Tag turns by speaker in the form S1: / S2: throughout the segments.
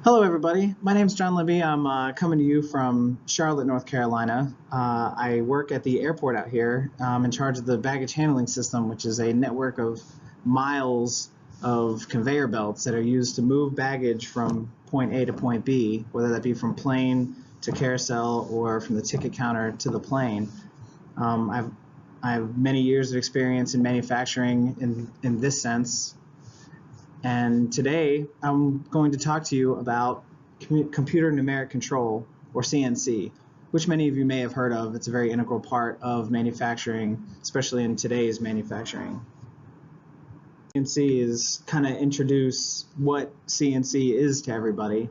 S1: Hello, everybody. My name is John Libby. I'm coming to you from Charlotte, North Carolina. I work at the airport out here. I'm in charge of the baggage handling system, which is a network of miles of conveyor belts that are used to move baggage from point A to point B, whether that be from plane to carousel or from the ticket counter to the plane. Um, I've I have many years of experience in manufacturing in this sense, and today I'm going to talk to you about computer numeric control, or CNC, which many of you may have heard of. It's a very integral part of manufacturing, especially in today's manufacturing. CNC is kind of introduce what CNC is to everybody.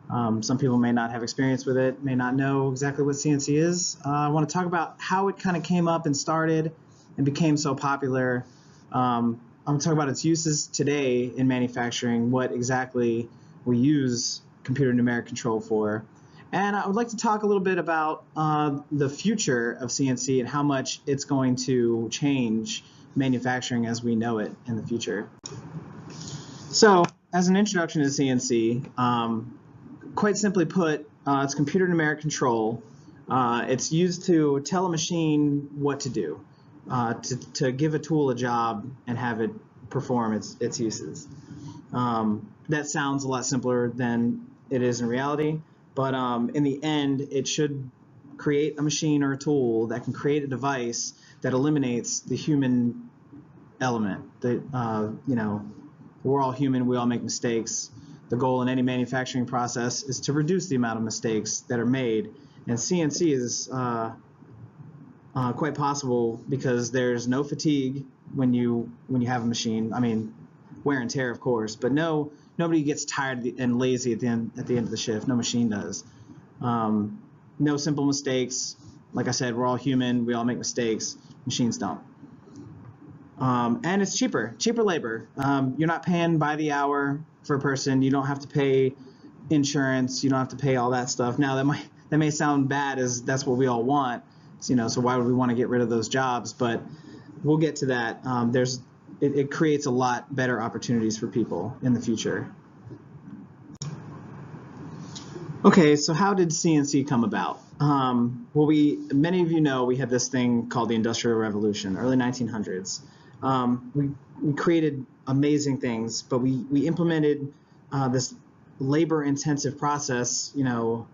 S1: Some people may not have experience with it, may not know exactly what CNC is. I want to talk about how it kind of came up and started and became so popular. I'm going to talk about its uses today in manufacturing, what exactly we use computer numeric control for. And I would like to talk a little bit about the future of CNC and how much it's going to change manufacturing as we know it in the future. So, as an introduction to CNC, quite simply put, it's computer numeric control. It's used to tell a machine what to do, to give a tool a job and have it perform its uses. That sounds a lot simpler than it is in reality, but in the end, it should create a machine or a tool that can create a device that eliminates the human element. We're all human, we all make mistakes. The goal in any manufacturing process is to reduce the amount of mistakes that are made, and CNC is quite possible because there's no fatigue when you have a machine. I mean, wear and tear, of course, but nobody gets tired and lazy at the end of the shift. No machine does. No simple mistakes. Like I said, we're all human. We all make mistakes. Machines don't. And it's cheaper labor. You're not paying by the hour for a person. You don't have to pay insurance. You don't have to pay all that stuff. Now that may sound bad, as that's what we all want. So why would we want to get rid of those jobs? But we'll get to that. It creates a lot better opportunities for people in the future. Okay, so how did CNC come about? Well, many of you know we had this thing called the Industrial Revolution, early 1900s. We created amazing things, but we implemented this labor-intensive process,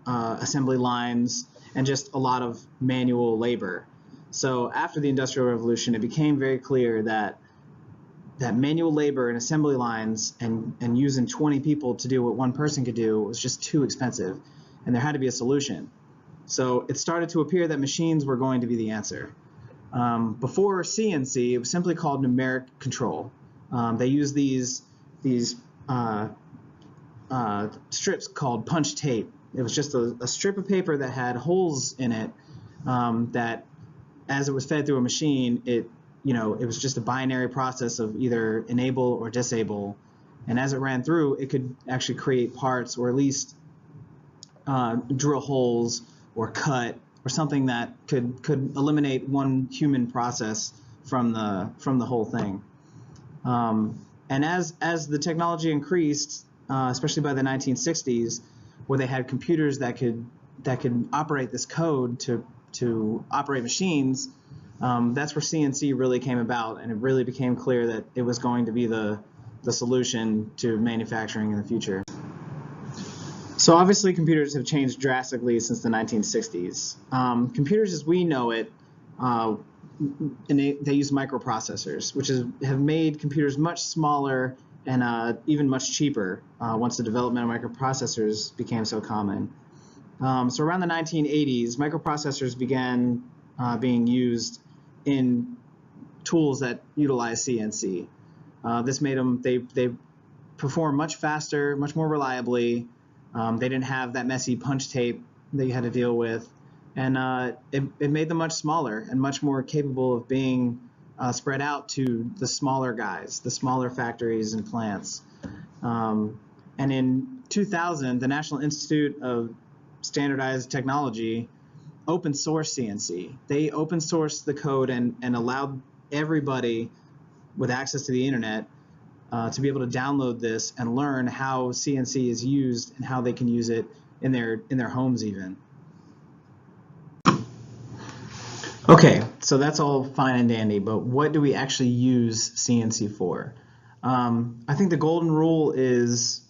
S1: assembly lines, and just a lot of manual labor. So after the Industrial Revolution, it became very clear that manual labor and assembly lines and using 20 people to do what one person could do was just too expensive, and there had to be a solution. So it started to appear that machines were going to be the answer. Before CNC, it was simply called numeric control. They used these strips called punch tape. It was just a strip of paper that had holes in it that, as it was fed through a machine, it was just a binary process of either enable or disable. And as it ran through, it could actually create parts, or at least drill holes or cut, or something that could eliminate one human process from the whole thing. And as the technology increased, especially by the 1960s, where they had computers that could operate this code to operate machines, that's where CNC really came about, and it really became clear that it was going to be the solution to manufacturing in the future. So obviously computers have changed drastically since the 1960s. Computers as we know it, and they use microprocessors, which have made computers much smaller and even much cheaper once the development of microprocessors became so common. So around the 1980s, microprocessors began being used in tools that utilize CNC. This made them, they perform much faster, much more reliably. They didn't have that messy punch tape that you had to deal with, and it made them much smaller and much more capable of being spread out to the smaller guys, the smaller factories and plants. And in 2000, the National Institute of Standardized Technology open sourced CNC. They open sourced the code and allowed everybody with access to the internet to be able to download this and learn how CNC is used and how they can use it in their homes even. Okay, so that's all fine and dandy, but what do we actually use CNC for? I think the golden rule is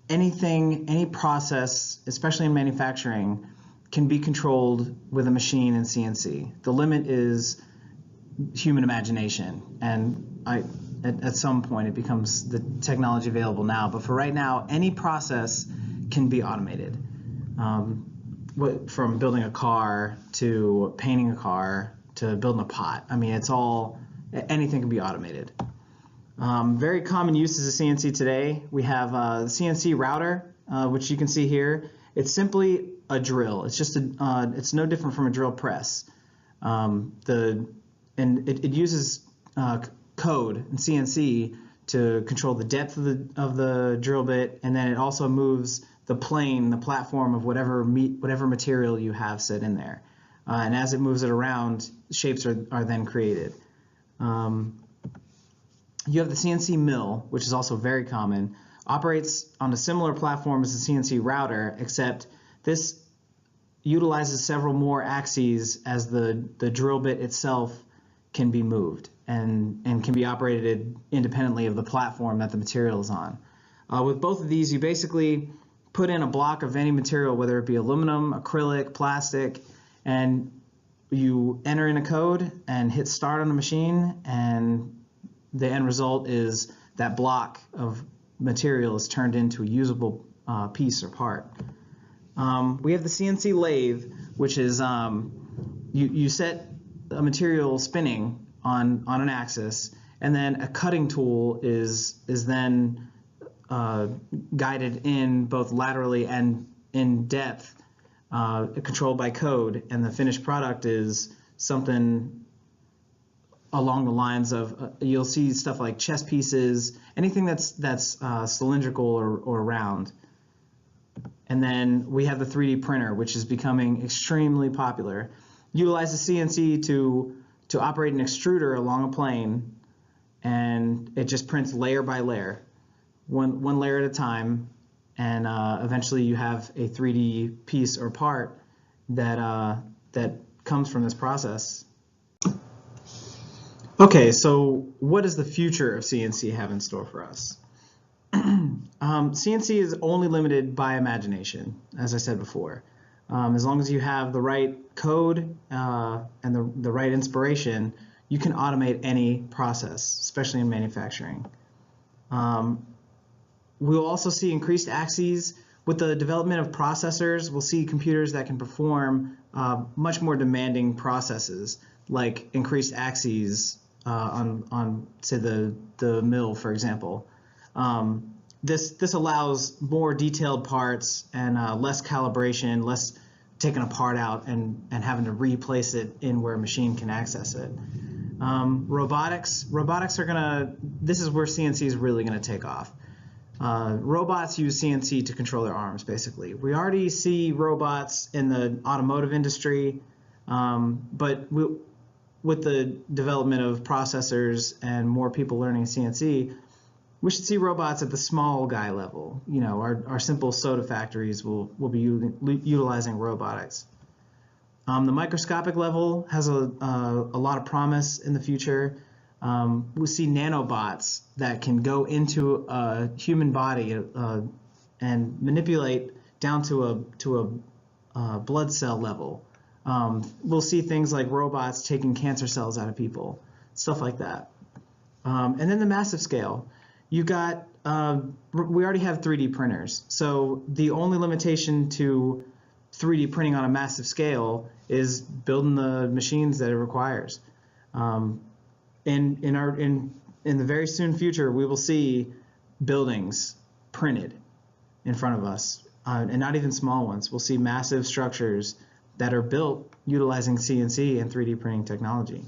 S1: any process, especially in manufacturing, can be controlled with a machine and CNC. The limit is human imagination, and at some point it becomes the technology available now, but for right now, any process can be automated. From building a car to painting a car to building a pot. I mean, anything can be automated. Very common uses of CNC today. We have the CNC router, which you can see here. It's simply a drill. It's just it's no different from a drill press. It uses code and CNC to control the depth of the drill bit, and then it also moves the plane, the platform of whatever material you have set in there. And as it moves it around, shapes are then created. You have the CNC mill, which is also very common, operates on a similar platform as the CNC router, except this utilizes several more axes as the drill bit itself can be moved and can be operated independently of the platform that the material is on. With both of these, you basically put in a block of any material, whether it be aluminum, acrylic, plastic, and you enter in a code and hit start on the machine, and the end result is that block of material is turned into a usable piece or part. We have the CNC lathe, which is you set a material spinning on an axis, and then a cutting tool is then guided in both laterally and in depth, controlled by code, and the finished product is something along the lines of you'll see stuff like chess pieces, anything that's cylindrical or round. And then we have the 3D printer, which is becoming extremely popular. Utilizes CNC to operate an extruder along a plane, and it just prints layer by layer, one layer at a time, and eventually you have a 3D piece or part that comes from this process. Okay, so what does the future of CNC have in store for us? CNC is only limited by imagination, as I said before. As long as you have the right code and the right inspiration, you can automate any process, especially in manufacturing. We'll also see increased axes. With the development of processors, we'll see computers that can perform much more demanding processes, like increased axes on say the mill, for example. This allows more detailed parts and less calibration, less taking a part out and having to replace it in where a machine can access it. Robotics are this is where CNC is really gonna take off. Robots use CNC to control their arms, basically. We already see robots in the automotive industry, but with the development of processors and more people learning CNC, we should see robots at the small guy level. You know, our simple soda factories will be utilizing robotics. The microscopic level has a lot of promise in the future. We see nanobots that can go into a human body and manipulate down to a blood cell level. We'll see things like robots taking cancer cells out of people, stuff like that. And then the massive scale. We already have 3D printers, so the only limitation to 3D printing on a massive scale is building the machines that it requires. In the very soon future, we will see buildings printed in front of us, and not even small ones. We'll see massive structures that are built utilizing CNC and 3D printing technology.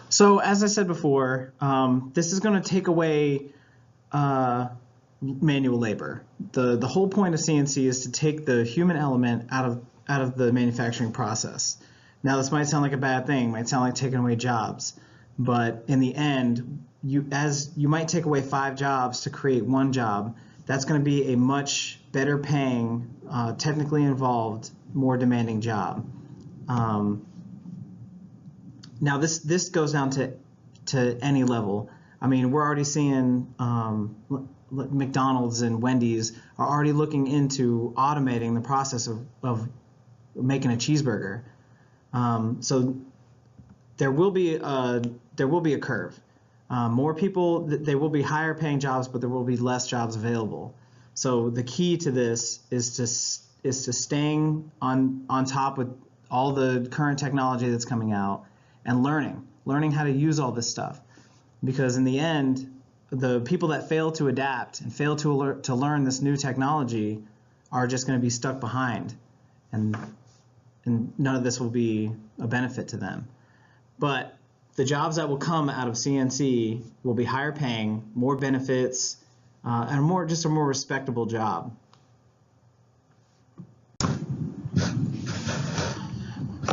S1: So as I said before, this is going to take away manual labor. The whole point of CNC is to take the human element out of the manufacturing process. Now this might sound like a bad thing, might sound like taking away jobs, But in the end, you might take away 5 jobs to create 1 job. That's going to be a much better paying, technically involved, more demanding job. Now this goes down to any level. I mean, we're already seeing McDonald's and Wendy's are already looking into automating the process of making a cheeseburger. So there will be a curve. More people, there will be higher paying jobs, but there will be less jobs available. So the key to this is to staying on top with all the current technology that's coming out and learning how to use all this stuff. Because in the end, the people that fail to adapt and fail to learn this new technology are just going to be stuck behind, and none of this will be a benefit to them. But the jobs that will come out of CNC will be higher paying, more benefits, and just a more respectable job.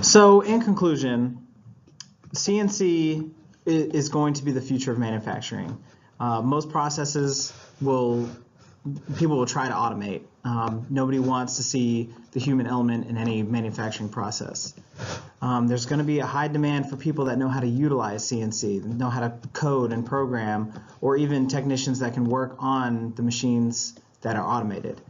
S1: So in conclusion, CNC is going to be the future of manufacturing. Most processes people will try to automate. Nobody wants to see the human element in any manufacturing process. There's going to be a high demand for people that know how to utilize CNC, know how to code and program, or even technicians that can work on the machines that are automated.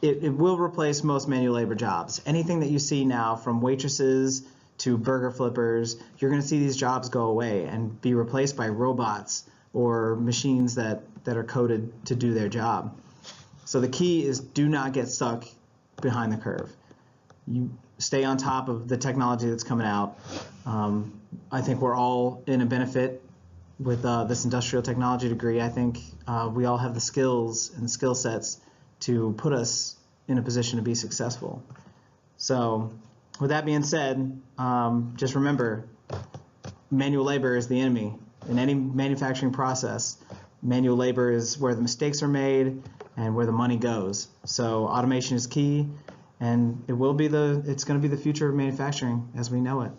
S1: It will replace most manual labor jobs. Anything that you see now, from waitresses to burger flippers, you're going to see these jobs go away and be replaced by robots or machines that are coded to do their job. So the key is, do not get stuck behind the curve. You stay on top of the technology that's coming out. I think we're all in a benefit with this industrial technology degree. I think we all have the skills and skill sets to put us in a position to be successful. So with that being said, just remember, manual labor is the enemy. In any manufacturing process, manual labor is where the mistakes are made and where the money goes. So automation is key, and it's going to be the future of manufacturing as we know it.